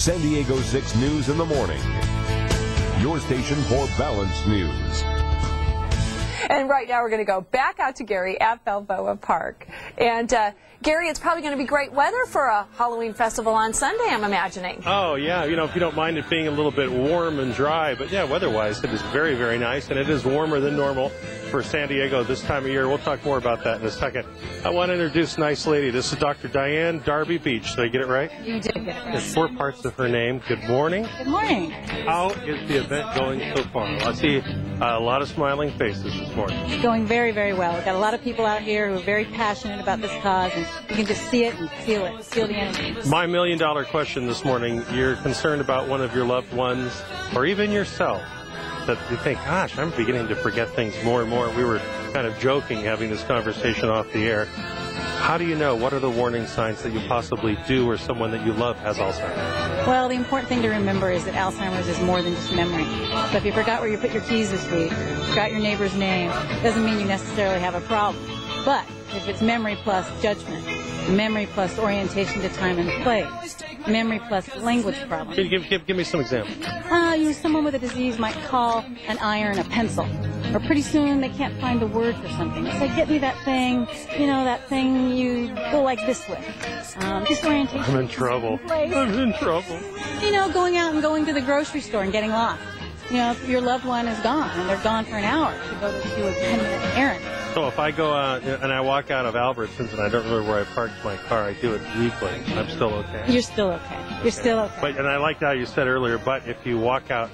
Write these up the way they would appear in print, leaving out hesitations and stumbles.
San Diego 6 News in the morning. Your station for balanced news. And right now we're going to go back out to Gary at Balboa Park. And Gary, it's probably going to be great weather for a Halloween festival on Sunday, I'm imagining. Oh, yeah. You know, if you don't mind it being a little bit warm and dry. But, yeah, weather-wise, it is very, very nice. And it is warmer than normal for San Diego this time of year. We'll talk more about that in a second. I want to introduce a nice lady. This is Dr. Diane Darby Beach. Did I get it right? You did get it right. There's 4 parts of her name. Good morning. Good morning. How is the event going so far? I see a lot of smiling faces this morning. It's going very, very well. We've got a lot of people out here who are very passionate about this cause, and you can just see it and feel it, feel the energy. My million-dollar question this morning, you're concerned about one of your loved ones, or even yourself, that you think, gosh, I'm beginning to forget things more and more. We were kind of joking having this conversation off the air. How do you know? What are the warning signs that you possibly do or someone that you love has Alzheimer's? Well, the important thing to remember is that Alzheimer's is more than just memory. So if you forgot where you put your keys this week, forgot your neighbor's name, doesn't mean you necessarily have a problem. But if it's memory plus judgment, memory plus orientation to time and place, memory plus language problems. Can you give me some examples? Someone with a disease might call an iron a pencil. Or pretty soon they can't find the word for something. They say, get me that thing, you know, that thing you go like this with. Disorientation. I'm in trouble. I'm in trouble. You know, going out and going to the grocery store and getting lost. You know, if your loved one is gone and they're gone for an hour to go to do a 10-minute errand. So if I go out and I walk out of Albertsons and I don't remember where I parked my car, I do it weekly. I'm still okay. You're still okay. You're still okay. But, and I liked how you said earlier, but if you walk out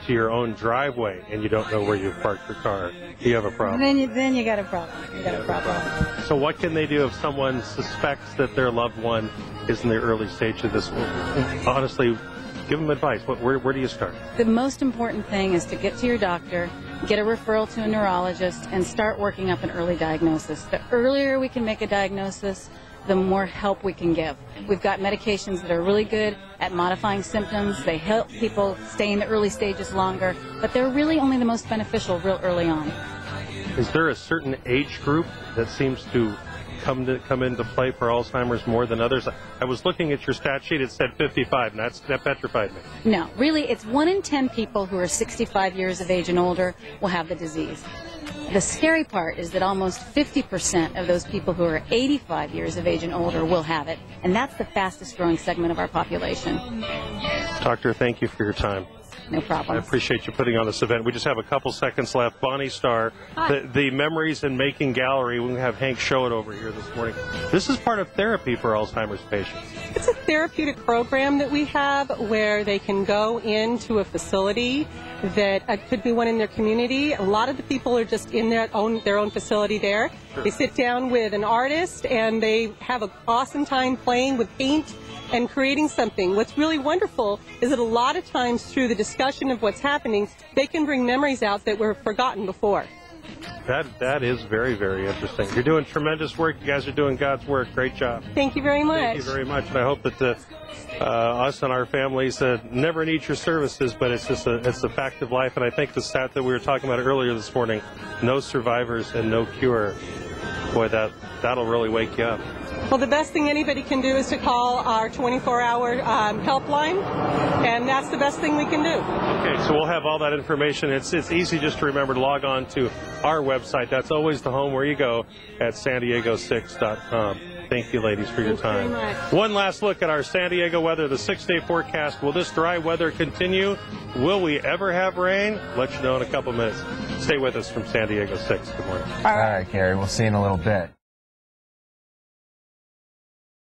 to your own driveway and you don't know where you've parked your car, you have a problem. Then you got a problem. You got a problem. So what can they do if someone suspects that their loved one is in the early stage of this? Honestly, give them advice. Where do you start? The most important thing is to get to your doctor, get a referral to a neurologist, and start working up an early diagnosis. The earlier we can make a diagnosis, the more help we can give. We've got medications that are really good at modifying symptoms. They help people stay in the early stages longer, but they're really only the most beneficial real early on. Is there a certain age group that seems to come into play for Alzheimer's more than others? I was looking at your stat sheet. It said 55, and that petrified me. No, really, it's 1 in 10 people who are 65 years of age and older will have the disease. The scary part is that almost 50% of those people who are 85 years of age and older will have it, and that's the fastest growing segment of our population. Doctor, thank you for your time. No problem. I appreciate you putting on this event. We just have a couple seconds left. Bonnie Starr, the Memories in Making Gallery. We're going to have Hank show it over here this morning. This is part of therapy for Alzheimer's patients. It's a therapeutic program that we have where they can go into a facility that could be one in their community. A lot of the people are just in their own facility there. Sure. They sit down with an artist and they have an awesome time playing with paint and creating something. What's really wonderful is that a lot of times through the discussion of what's happening, they can bring memories out that were forgotten before. That is very, very interesting. You're doing tremendous work. You guys are doing God's work. Great job. Thank you very much. Thank you very much. And I hope that us and our families never need your services, but it's a fact of life. And I think the stat that we were talking about earlier this morning, no survivors and no cure, boy, that'll really wake you up. Well, the best thing anybody can do is to call our 24-hour helpline, and that's the best thing we can do. Okay, so we'll have all that information. It's easy just to remember to log on to our website. That's always the home where you go at sandiego6.com. Thank you, ladies, for your time. Very much. One last look at our San Diego weather, the 6-day forecast. Will this dry weather continue? Will we ever have rain? Let you know in a couple minutes. Stay with us from San Diego 6. Good morning. All right, Gary. We'll see you in a little bit.